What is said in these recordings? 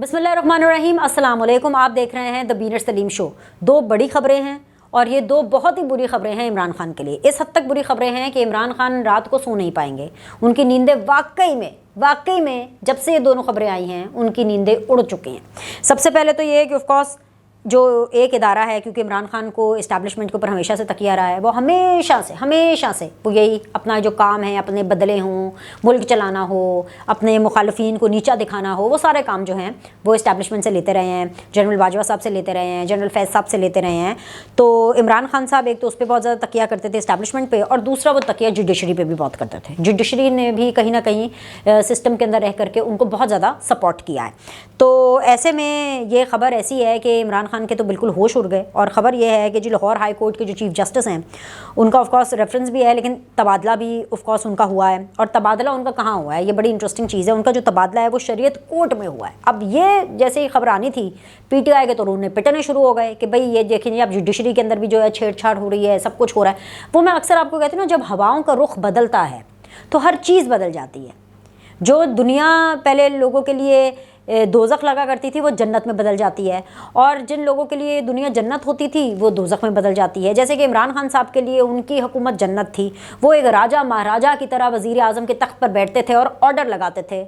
بسم اللہ الرحمن الرحیم، السلام علیکم۔ آپ دیکھ رہے ہیں دا بینر سلیم شو۔ دو بڑی خبریں ہیں اور یہ دو بہت ہی بری خبریں ہیں عمران خان کے لیے۔ اس حد تک بری خبریں ہیں کہ عمران خان رات کو سو نہیں پائیں گے، ان کی نیندیں واقعی میں جب سے یہ دونوں خبریں آئی ہیں ان کی نیندیں اڑ چکی ہیں۔ سب سے پہلے تو یہ ہے کہ آف کورس جو ایک ادارہ ہے، کیونکہ عمران خان کو اسٹیبلشمنٹ کے اوپر ہمیشہ سے تکیہ رہا ہے، وہ ہمیشہ سے وہ یہی اپنا جو کام ہے، اپنے بدلے ہوں، ملک چلانا ہو، اپنے مخالفین کو نیچا دکھانا ہو، وہ سارے کام جو ہیں وہ اسٹیبلشمنٹ سے لیتے رہے ہیں، جنرل باجوہ صاحب سے لیتے رہے ہیں، جنرل فیض صاحب سے لیتے رہے ہیں۔ تو عمران خان صاحب ایک تو اس پہ بہت زیادہ تکیہ کرتے تھے اسٹیبلشمنٹ پہ، اور دوسرا وہ تکیہ جوڈیشری پہ بھی بہت کرتے تھے۔ جوڈیشری نے بھی کہیں نہ کہیں سسٹم کے اندر رہ کر کے ان کو بہت زیادہ سپورٹ کیا ہے۔ تو ایسے میں یہ خبر ایسی ہے کہ عمران خان کے تو بالکل ہوش اڑ گئے، اور خبر یہ ہے کہ جو لاہور ہائی کورٹ کے جو چیف جسٹس ہیں ان کا آف کورس ریفرنس بھی ہے، لیکن تبادلہ بھی آف کورس ان کا ہوا ہے۔ اور تبادلہ ان کا کہاں ہوا ہے؟ یہ بڑی انٹرسٹنگ چیز ہے۔ ان کا جو تبادلہ ہے وہ شریعت کورٹ میں ہوا ہے۔ اب یہ جیسے ہی خبر آنی تھی، پی ٹی آئی کے تو انہیں پٹنے شروع ہو گئے کہ بھئی یہ دیکھیں اب جوڈیشری کے اندر بھی جو ہے چھیڑ چھاڑ ہو رہی ہے، سب کچھ ہو رہا ہے۔ وہ میں اکثر آپ کو کہتی ہوں نا، جب ہواؤں کا رخ بدلتا ہے تو ہر چیز بدل جاتی ہے۔ جو دنیا پہلے لوگوں کے لیے دوزخ لگا کرتی تھی وہ جنت میں بدل جاتی ہے، اور جن لوگوں کے لیے دنیا جنت ہوتی تھی وہ دوزخ میں بدل جاتی ہے۔ جیسے کہ عمران خان صاحب کے لیے ان کی حکومت جنت تھی، وہ ایک راجہ مہاراجہ کی طرح وزیر اعظم کے تخت پر بیٹھتے تھے اور آرڈر لگاتے تھے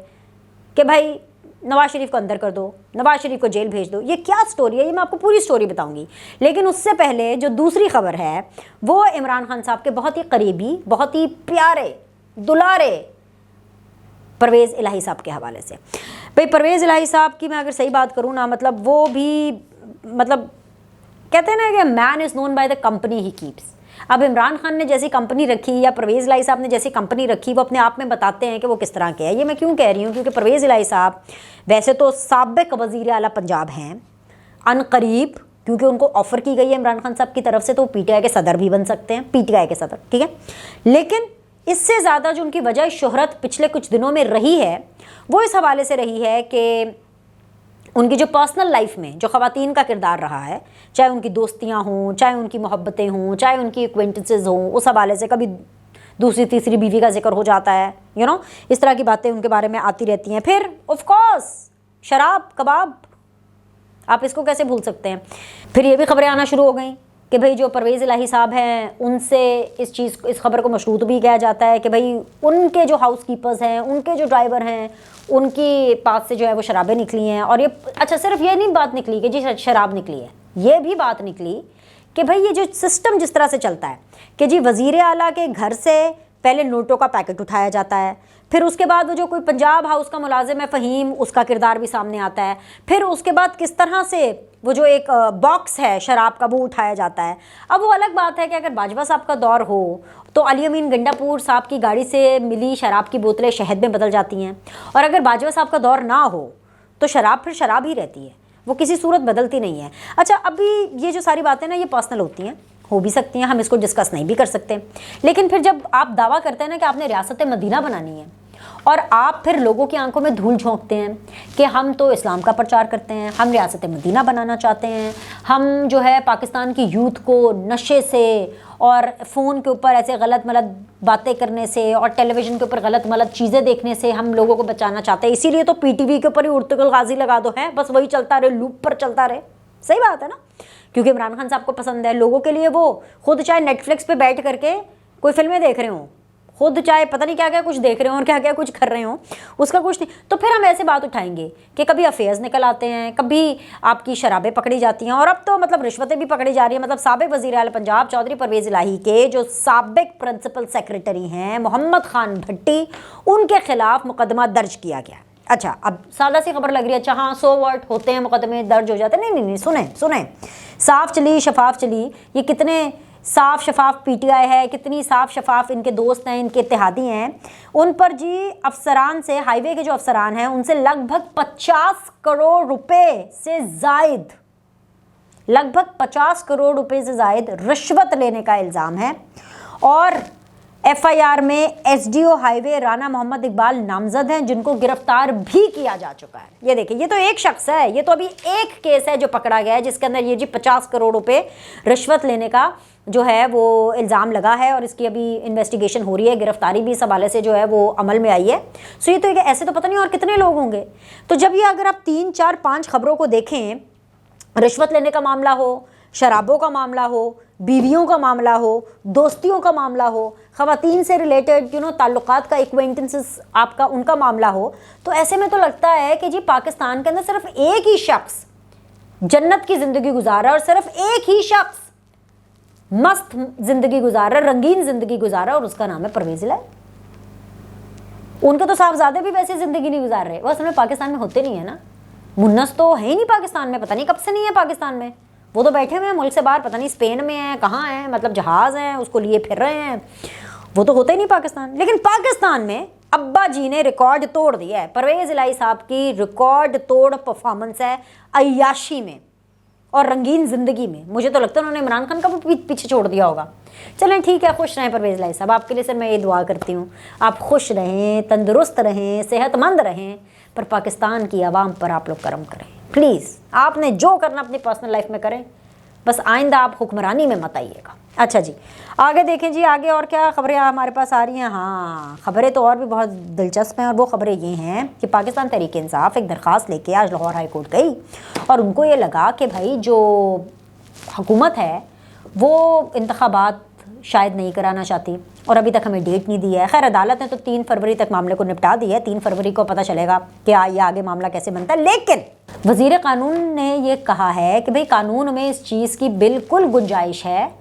کہ بھائی نواز شریف کو اندر کر دو، نواز شریف کو جیل بھیج دو۔ یہ کیا سٹوری ہے؟ یہ میں آپ کو پوری سٹوری بتاؤں گی، لیکن اس سے پہلے جو دوسری خبر ہے وہ عمران خان صاحب کے بہت ہی قریبی، بہت ہی پیارے دلارے پرویز الہی صاحب کے حوالے سے۔ بھئی پرویز الہی صاحب کی میں اگر صحیح بات کروں نا، مطلب وہ بھی کہتے ہیں نا کہ man is known by the company he keeps. اب عمران خان نے جیسی کمپنی رکھی یا پرویز الہی صاحب نے جیسی کمپنی رکھی، وہ اپنے آپ میں بتاتے ہیں کہ وہ کس طرح کے ہے۔ یہ میں کیوں کہہ رہی ہوں؟ کیونکہ پرویز الہی صاحب ویسے تو سابق وزیر اعلیٰ پنجاب ہیں، ان قریب کیونکہ ان کو آفر کی گئی ہے عمران خان صاحب کی طرف سے، تو وہ پی ٹی آئی کے صدر بھی بن سکتے ہیں، پی ٹی آئی کے صدر، ٹھیک ہے۔ لیکن اس سے زیادہ جو ان کی وجہ شہرت پچھلے کچھ دنوں میں رہی ہے وہ اس حوالے سے رہی ہے کہ ان کی جو پرسنل لائف میں جو خواتین کا کردار رہا ہے، چاہے ان کی دوستیاں ہوں، چاہے ان کی محبتیں ہوں، چاہے ان کی ایکوینٹنسز ہوں، اس حوالے سے کبھی دوسری تیسری بیوی کا ذکر ہو جاتا ہے، اس طرح کی باتیں ان کے بارے میں آتی رہتی ہیں۔ پھر آف کورس شراب کباب، آپ اس کو کیسے بھول سکتے ہیں؟ پھر یہ بھی خبریں آنا شروع ہو گئیں کہ بھئی جو پرویز الہی صاحب ہیں ان سے اس خبر کو مشروط بھی کیا جاتا ہے کہ بھئی ان کے جو ہاؤس کیپرز ہیں، ان کے جو ڈرائیور ہیں، ان کی پاس سے جو ہے وہ شرابیں نکلی ہیں۔ اور یہ اچھا صرف یہ نہیں بات نکلی کہ جی شراب نکلی ہے، یہ بھی بات نکلی کہ بھئی یہ جو سسٹم جس طرح سے چلتا ہے کہ جی وزیر اعلیٰ کے گھر سے پہلے نوٹوں کا پیکٹ اٹھایا جاتا ہے، پھر اس کے بعد وہ جو کوئی پنجاب ہاؤس کا ملازم ہے فہیم، اس کا کردار بھی سامنے آتا ہے، پھر اس کے بعد کس طرح سے وہ جو ایک باکس ہے شراب کا وہ اٹھایا جاتا ہے۔ اب وہ الگ بات ہے کہ اگر باجوہ صاحب کا دور ہو تو علی امین گنڈا پور صاحب کی گاڑی سے ملی شراب کی بوتلیں شہد میں بدل جاتی ہیں، اور اگر باجوہ صاحب کا دور نہ ہو تو شراب پھر شراب ہی رہتی ہے، وہ کسی صورت بدلتی نہیں ہے۔ اچھا ابھی یہ جو ساری باتیں نا یہ پرسنل ہوتی ہیں، ہو بھی سکتی ہیں، ہم اس کو ڈسکس نہیں بھی کر سکتے، لیکن پھر جب آپ دعویٰ کرتے ہیں نا کہ آپ نے ریاست مدینہ بنانی ہے اور آپ پھر لوگوں کی آنکھوں میں دھول جھونکتے ہیں کہ ہم تو اسلام کا پرچار کرتے ہیں، ہم ریاست مدینہ بنانا چاہتے ہیں، ہم جو ہے پاکستان کی یوتھ کو نشے سے اور فون کے اوپر ایسے غلط ملط باتیں کرنے سے اور ٹیلی ویژن کے اوپر غلط ملط چیزیں دیکھنے سے ہم لوگوں کو بچانا چاہتے ہیں، اسی لیے تو پی ٹی وی کے اوپر ہی ارطغرل غازی لگا دو ہے، بس وہی چلتا رہے، لوپ پر چلتا رہے۔ صحیح بات ہے نا، کیونکہ عمران خان صاحب کو پسند ہے لوگوں کے لیے، وہ خود چاہے نیٹ فلکس پہ بیٹھ کر کے کوئی فلمیں دیکھ رہے ہوں، خود چاہے پتہ نہیں کیا کیا کچھ دیکھ رہے ہوں اور کیا کیا کچھ کر رہے ہوں، اس کا کچھ نہیں۔ تو پھر ہم ایسے بات اٹھائیں گے کہ کبھی افیئرز نکل آتے ہیں، کبھی آپ کی شرابیں پکڑی جاتی ہیں، اور اب تو مطلب رشوتیں بھی پکڑی جا رہی ہیں۔ مطلب سابق وزیر اعلیٰ پنجاب چودھری پرویز الہی کے جو سابق پرنسپل سیکریٹری ہیں محمد خان بھٹی، ان کے خلاف مقدمہ درج کیا گیا۔ اچھا اب سادہ سی خبر لگ رہی ہے، اچھا ہاں سو واٹ ہوتے ہیں، مقدمے درج ہو جاتے ہیں، نہیں، سنیں صاف چلی شفاف چلی، یہ کتنے صاف شفاف پی ٹی آئی ہے، کتنی صاف شفاف ان کے دوست ہیں، ان کے اتحادی ہیں، ان پر جی افسران سے، ہائی وے کے جو افسران ہیں ان سے لگ بھگ 50 کروڑ روپے سے زائد، لگ بھگ 50 کروڑ روپے سے زائد رشوت لینے کا الزام ہے، اور FIR में SDO हाईवे राना मोहम्मद इकबाल नामजद हैं, जिनको गिरफ्तार भी किया जा चुका है। ये देखिए, ये तो एक शख्स है, ये तो अभी एक केस है जो पकड़ा गया है, जिसके अंदर ये जी 50 करोड़ रुपए रिश्वत लेने का जो है वो इल्ज़ाम लगा है, और इसकी अभी इन्वेस्टिगेशन हो रही है, गिरफ्तारी भी इस हवाले से जो है वो अमल में आई है। सो ये तो ऐसे तो पता नहीं और कितने लोग होंगे। तो जब ये अगर आप 3, 4, 5 खबरों को देखें, रिश्वत लेने का मामला हो, शराबों का मामला हो, बीवियों का मामला हो, दोस्तियों का मामला हो, ख़वातीन से रिलेटेड ताल्लुकात का एक्वेंटेंसेस आपका उनका मामला हो, तो ऐसे में तो लगता है कि जी पाकिस्तान के अंदर सिर्फ एक ही शख्स जन्नत की ज़िंदगी गुजार रहा है, और सिर्फ एक ही शख्स मस्त ज़िंदगी गुजार रहा है, रंगीन ज़िंदगी गुजार रहा है, और उसका नाम है परवेज़ इलाही। उनके तो साहबजादे भी वैसे ज़िंदगी नहीं गुजार रहे, वो असल में पाकिस्तान में होते नहीं है ना। मुन्नस तो है ही नहीं पाकिस्तान में, पता नहीं कब से नहीं है पाकिस्तान में, वो तो बैठे हुए हैं मुल्क से बाहर, पता नहीं स्पेन में है, कहाँ है, मतलब जहाज़ हैं उसको लिए फिर रहे हैं, वो तो होते ही नहीं पाकिस्तान। लेकिन पाकिस्तान में अब्बा जी ने रिकॉर्ड तोड़ दिया है। परवेज़ इलाही साहब की रिकॉर्ड तोड़ परफॉर्मेंस है अय्याशी में और रंगीन ज़िंदगी में। मुझे तो लगता है उन्होंने इमरान खान का भी पीछे छोड़ दिया होगा। चलें ठीक है, खुश रहें परवेज़ इलाही साहब, आपके लिए सर मैं ये दुआ करती हूँ, आप खुश रहें, तंदुरुस्त रहें, सेहतमंद रहें, पर पाकिस्तान की आवाम पर आप लोग करम करें प्लीज़। आपने जो करना अपनी पर्सनल लाइफ में करें, बस आइंदा आप हुक्मरानी में मत आइएगा। अच्छा जी, आगे देखें जी, आगे और क्या खबरें हमारे पास आ रही हैं। हाँ, खबरें तो और भी बहुत दिलचस्प हैं, और वो खबरें ये हैं कि पाकिस्तान तहरीक इंसाफ एक दरख्वास्त लेके आज लाहौर हाई कोर्ट गई, और उनको ये लगा कि भाई जो हुकूमत है वो इंतखाबात शायद नहीं कराना चाहती, और अभी तक हमें डेट नहीं दी है। खैर अदालत ने तो 3 फरवरी तक मामले को निपटा दिया है, 3 फरवरी को पता चलेगा कि ये आगे मामला कैसे बनता है। लेकिन वज़ीर कानून ने ये कहा है कि भाई कानून में इस चीज़ की बिल्कुल गुंजाइश है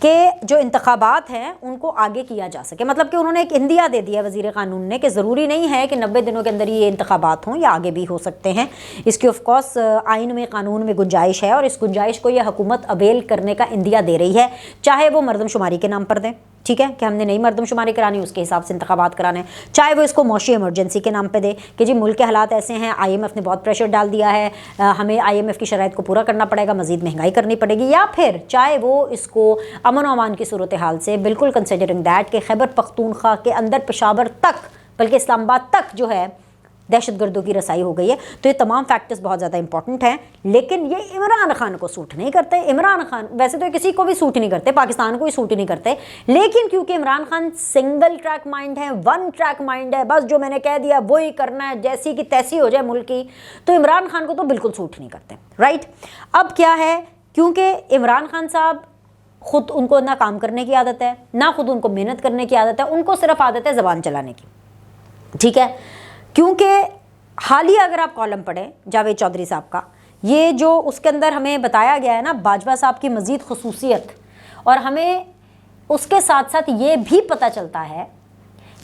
कि जो इंतखाबात हैं उनको आगे किया जा सके। मतलब कि उन्होंने एक इंदिया दे दिया वज़ीर कानून ने कि ज़रूरी नहीं है कि 90 दिनों के अंदर ये इंतखाबात हों, या आगे भी हो सकते हैं। इसकी ऑफ कोर्स आइन में, कानून में गुंजाइश है, और इस गुंजाइश को यह हुकूमत अवेल करने का इंदिया दे रही है, चाहे वो मरदमशुमारी के नाम पर दें, ठीक है, कि हमने नई मरदमशुमारी करानी, उसके हिसाब से इंतखाबात कराने, चाहे वो इसको मौशी इमरजेंसी के नाम पे दे कि जी मुल्क के हालात ऐसे हैं, IMF ने बहुत प्रेशर डाल दिया है, हमें IMF की शराइत को पूरा करना पड़ेगा, मज़ीद महंगाई करनी पड़ेगी, या फिर चाहे वो इसको अमन व अमान की सूरत हाल से बिल्कुल कंसिडरिंग दैट कि खैबर पख्तूनख्वा के अंदर पेशावर तक, बल्कि इस्लामाबाद तक जो है दहशतगर्दों की रसाई हो गई है। तो ये तमाम फैक्टर्स बहुत ज़्यादा इंपॉर्टेंट हैं, लेकिन ये इमरान खान को सूट नहीं करते। इमरान खान वैसे तो किसी को भी सूट नहीं करते, पाकिस्तान को ही सूट नहीं करते, लेकिन क्योंकि Imran Khan single track mind है, वन ट्रैक माइंड है, बस जो मैंने कह दिया वही करना है, जैसी की तैसी हो जाए मुल्क की, तो इमरान खान को तो बिल्कुल सूट नहीं करते। राइट, अब क्या है, क्योंकि इमरान खान साहब खुद, उनको ना काम करने की आदत है, ना खुद उनको मेहनत करने की आदत है, उनको सिर्फ आदत है ज़बान चलाने की, ठीक है। क्योंकि हालिया अगर आप कॉलम पढ़ें जावेद चौधरी साहब का, ये जो उसके अंदर हमें बताया गया है ना बाजवा साहब की मज़ीद खसूसियत, और हमें उसके साथ साथ ये भी पता चलता है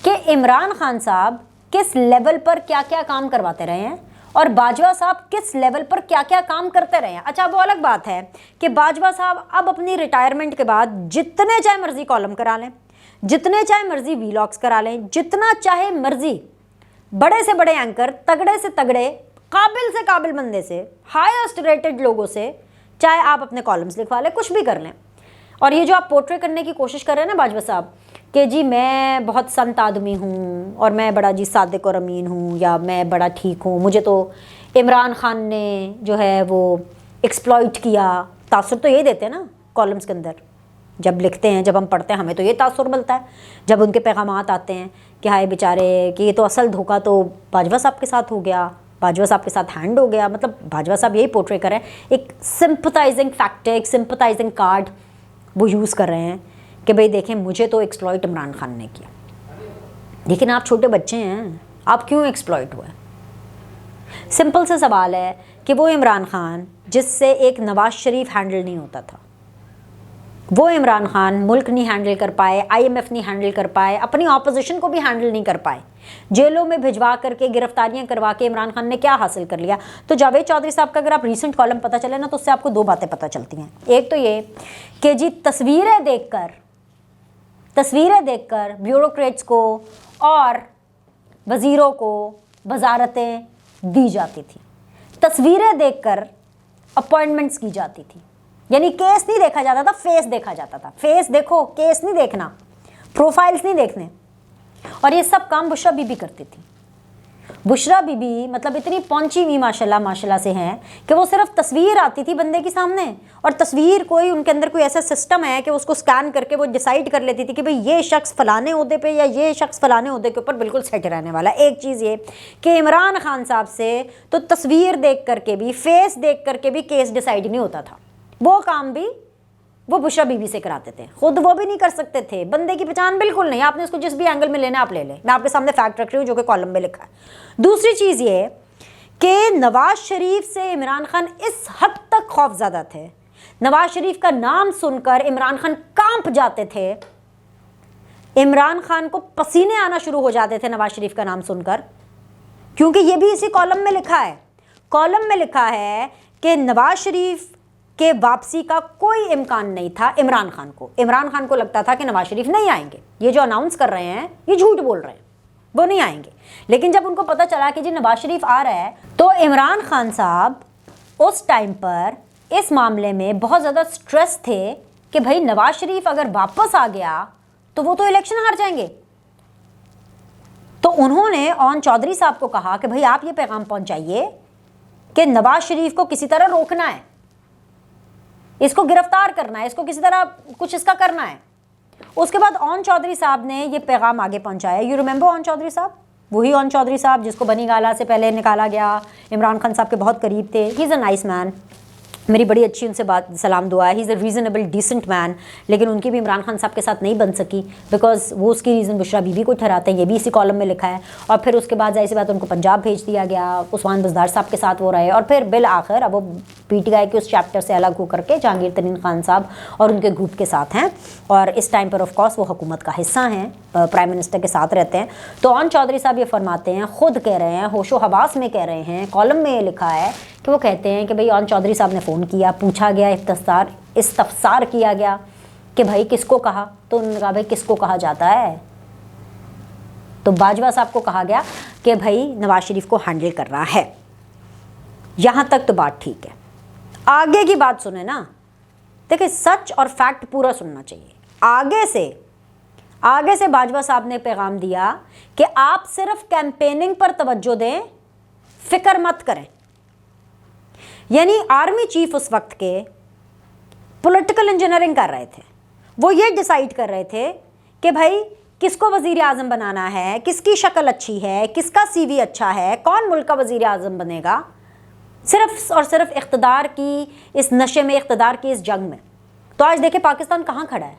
कि इमरान खान साहब किस लेवल पर क्या क्या काम करवाते रहे हैं, और बाजवा साहब किस लेवल पर क्या क्या काम करते रहे हैं। अच्छा, वो अलग बात है कि बाजवा साहब अब अपनी रिटायरमेंट के बाद जितने चाहे मर्जी कॉलम करा लें, जितने चाहे मर्जी वीलॉग्स करा लें, जितना चाहे मर्जी बड़े से बड़े एंकर, तगड़े से तगड़े, काबिल से काबिल बंदे से, हाईएस्ट रेटेड लोगों से चाहे आप अपने कॉलम्स लिखवा लें, कुछ भी कर लें। और ये जो आप पोर्ट्रे करने की कोशिश कर रहे हैं ना बाजवा साहब कि जी मैं बहुत संत आदमी हूँ, और मैं बड़ा जी सादिक और अमीन हूँ, या मैं बड़ा ठीक हूँ, मुझे तो इमरान खान ने जो है वो एक्सप्लॉइट किया, तासुर तो यही देते हैं ना कॉलम्स के अंदर, जब लिखते हैं, जब हम पढ़ते हैं, हमें तो ये तासुर मिलता है जब उनके पैगामात आते हैं कि हाय बेचारे, कि ये तो असल धोखा तो बाजवा साहब के साथ हो गया, बाजवा साहब के साथ हैंड हो गया। मतलब बाजवा साहब यही पोर्ट्रे कर रहे हैं, एक सिंपथाइजिंग फैक्टर, एक सिंपथाइजिंग कार्ड वो यूज़ कर रहे हैं कि भाई देखें मुझे तो एक्सप्लॉइट इमरान खान ने किया। लेकिन आप छोटे बच्चे हैं, आप क्यों एक्सप्लॉइट हुए? सिंपल सा सवाल है कि वो इमरान खान जिससे एक नवाज शरीफ हैंडल नहीं होता था, वो इमरान खान मुल्क नहीं हैंडल कर पाए, IMF नहीं हैंडल कर पाए, अपनी ऑपोजिशन को भी हैंडल नहीं कर पाए, जेलों में भिजवा करके, गिरफ्तारियां करवा के इमरान खान ने क्या हासिल कर लिया? तो जावेद चौधरी साहब का अगर आप रीसेंट कॉलम पता चले ना, तो उससे आपको 2 बातें पता चलती हैं। एक तो ये कि जी तस्वीरें देखकर ब्यूरोक्रेट्स को और वज़ीरों को वजारतें दी जाती थी, तस्वीरें देखकर अपॉइंटमेंट्स की जाती थी, यानी केस नहीं देखा जाता था, फेस देखा जाता था। फेस देखो, केस नहीं देखना, प्रोफाइल्स नहीं देखने। और ये सब काम बुशरा बीबी करती थी। बुशरा बीबी मतलब इतनी पहुंची हुई माशाल्लाह से हैं कि वो सिर्फ तस्वीर आती थी बंदे के सामने, और तस्वीर कोई उनके अंदर कोई ऐसा सिस्टम है कि उसको स्कैन करके वो डिसाइड कर लेती थी कि भाई ये शख्स फलाने ओहदे पे या ये शख्स फलाने ओहदे के ऊपर बिल्कुल सेट रहने वाला। एक चीज़ ये कि इमरान खान साहब से तो तस्वीर देख करके भी, फेस देख करके भी केस डिसाइड नहीं होता था। वो काम भी वो बुशरा बीबी से कराते थे, खुद वो भी नहीं कर सकते थे। बंदे की पहचान बिल्कुल नहीं, आपने उसको जिस भी एंगल में लेना आप ले लें। मैं आपके सामने फैक्ट रख रही हूँ जो कि कॉलम में लिखा है। दूसरी चीज़ ये कि नवाज शरीफ से इमरान खान इस हद तक खौफज़दा थे, नवाज शरीफ का नाम सुनकर इमरान खान कांप जाते थे, इमरान खान को पसीने आना शुरू हो जाते थे नवाज शरीफ का नाम सुनकर। क्योंकि ये भी इसी कॉलम में लिखा है, कॉलम में लिखा है कि नवाज शरीफ के वापसी का कोई इम्कान नहीं था इमरान खान को। इमरान खान को लगता था कि नवाज शरीफ नहीं आएंगे, ये जो अनाउंस कर रहे हैं ये झूठ बोल रहे हैं, वो नहीं आएंगे। लेकिन जब उनको पता चला कि जी नवाज शरीफ आ रहा है, तो इमरान खान साहब उस टाइम पर इस मामले में बहुत ज़्यादा स्ट्रेस थे कि भाई नवाज शरीफ अगर वापस आ गया तो वो तो इलेक्शन हार जाएंगे। तो उन्होंने ऑन चौधरी साहब को कहा कि भाई आप ये पैगाम पहुंचाइए कि नवाज शरीफ को किसी तरह रोकना है, इसको गिरफ्तार करना है, इसको किसी तरह कुछ इसका करना है। उसके बाद ऑन चौधरी साहब ने ये पैगाम आगे पहुंचाया। यू रिमेंबर ऑन चौधरी साहब? वही ऑन चौधरी साहब जिसको बनी गाला से पहले निकाला गया, इमरान खान साहब के बहुत करीब थे। He is a nice man, मेरी बड़ी अच्छी उनसे बात सलाम दुआ है। He is a reasonable decent man. लेकिन उनकी भी इमरान खान साहब के साथ नहीं बन सकी बिकॉज वो उसकी रीज़न बुशरा बीबी को ठहराते हैं, ये भी इसी कॉलम में लिखा है। और फिर उसके बाद जाहिर सी बात उनको पंजाब भेज दिया गया, उस्मान बज़दार साहब के साथ वो रहे, और फिर बिल आखिर अब वो PTI के उस चैप्टर से अलग होकर के जहांगीर तरीन खान साहब और उनके ग्रुप के साथ हैं। और इस टाइम पर ऑफ कोर्स वो हुकूमत का हिस्सा हैं, प्राइम मिनिस्टर के साथ रहते हैं। तो ऑन चौधरी साहब ये फरमाते हैं, ख़ुद कह रहे हैं, होशो हवास में कह रहे हैं, कॉलम में ये लिखा है कि वो कहते हैं कि भाई ऑन चौधरी साहब ने फ़ोन किया, पूछा गया, इस्तफसार किया गया कि भाई किसको कहा। तो उन्होंने कहा भाई किसको कहा जाता है? तो बाजवा साहब को कहा गया कि भाई नवाज शरीफ को हैंडल कर रहा है। यहाँ तक तो बात ठीक है। आगे की बात सुने ना, देखिए सच और फैक्ट पूरा सुनना चाहिए। आगे से बाजवा साहब ने पैगाम दिया कि आप सिर्फ कैंपेनिंग पर तवज्जो दें, फिक्र मत करें। यानी आर्मी चीफ उस वक्त के पॉलिटिकल इंजीनियरिंग कर रहे थे। वो ये डिसाइड कर रहे थे कि भाई किसको वज़ीर आज़म बनाना है, किसकी शक्ल अच्छी है, किसका CV अच्छा है, कौन मुल्क का वज़ीर आज़म बनेगा, सिर्फ और सिर्फ इक़्तिदार की इस नशे में, इक़्तिदार की इस जंग में। तो आज देखें पाकिस्तान कहाँ खड़ा है।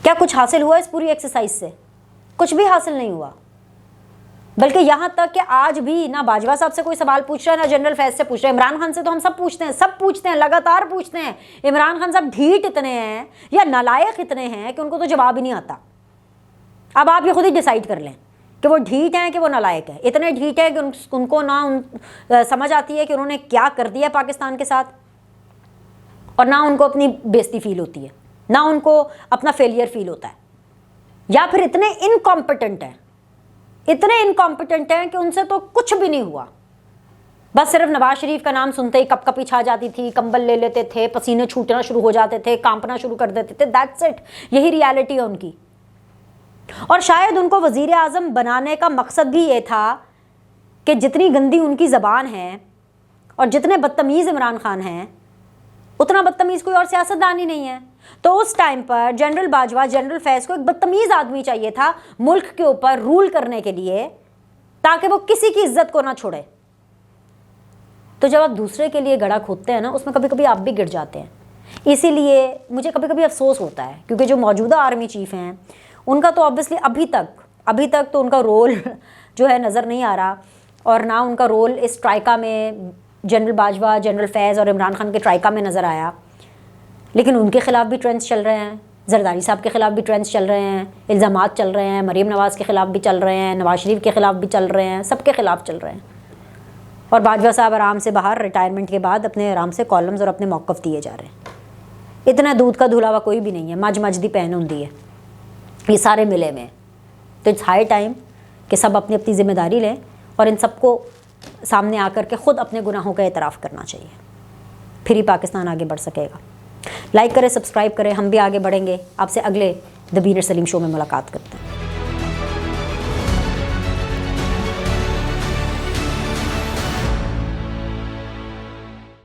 क्या कुछ हासिल हुआ इस पूरी एक्सरसाइज से? कुछ भी हासिल नहीं हुआ। बल्कि यहाँ तक कि आज भी ना बाजवा साहब से कोई सवाल पूछ रहा है, ना जनरल फैज से पूछ रहा है। इमरान खान से तो हम सब पूछते हैं, लगातार पूछते हैं। इमरान खान साहब ढीठ इतने हैं या नालायक इतने हैं कि उनको तो जवाब ही नहीं आता। अब आप ये खुद ही डिसाइड कर लें कि वो ढीठ हैं कि वो नालायक है। इतने ढीठ है कि उनको ना समझ आती है कि उन्होंने क्या कर दिया पाकिस्तान के साथ, और ना उनको अपनी बेइज्जती फील होती है, ना उनको अपना फेलियर फील होता है। या फिर इतने इनकॉम्पिटेंट हैं कि उनसे तो कुछ भी नहीं हुआ। बस सिर्फ नवाज शरीफ का नाम सुनते ही कपकपी छा जाती थी, कंबल ले लेते थे, पसीने छूटना शुरू हो जाते थे, कांपना शुरू कर देते थे। दैट्स इट, यही रियलिटी है उनकी। और शायद उनको वज़ीर आज़म बनाने का मकसद भी ये था कि जितनी गंदी उनकी ज़बान है और जितने बदतमीज़ इमरान खान हैं, उतना बदतमीज़ कोई और सियासतदान ही नहीं है। तो उस टाइम पर जनरल बाजवा, जनरल फैज़ को एक बदतमीज़ आदमी चाहिए था मुल्क के ऊपर रूल करने के लिए, ताकि वो किसी की इज्जत को ना छोड़े। तो जब आप दूसरे के लिए गड्ढा खोदते हैं ना, उसमें कभी कभी आप भी गिर जाते हैं। इसीलिए मुझे कभी कभी अफसोस होता है, क्योंकि जो मौजूदा आर्मी चीफ़ हैं उनका तो ऑब्वियसली अभी तक तो उनका रोल जो है नज़र नहीं आ रहा, और ना उनका रोल इस ट्राइका में जनरल बाजवा, जनरल फैज़ और इमरान खान के ट्राइका में नज़र आया। लेकिन उनके ख़िलाफ़ भी ट्रेंड्स चल रहे हैं, जरदारी साहब के ख़िलाफ़ भी ट्रेंड्स चल रहे हैं, इल्ज़ामात चल रहे हैं, मरीम नवाज़ के ख़िलाफ़ भी चल रहे हैं, नवाज शरीफ के ख़िलाफ़ भी चल रहे हैं, सबके ख़िलाफ़ चल रहे हैं। और बाजवा साहब आराम से बाहर रिटायरमेंट के बाद अपने आराम से कॉलम्स और अपने मौक़िफ़ दिए जा रहे हैं। इतना दूध का धुला हुआ कोई भी नहीं है, मज दी पहन होंदी है, ये सारे मिले में। तो इट्स हाई टाइम कि सब अपनी अपनी ज़िम्मेदारी लें और इन सबको सामने आकर के ख़ुद अपने गुनाहों का एतराफ़ करना चाहिए, फिर ही पाकिस्तान आगे बढ़ सकेगा। لائک کریں، سبسکرائب کریں، ہم بھی آگے بڑھیں گے. آپ سے اگلے دی بینر سلیم شو میں ملاقات کرتے ہیں.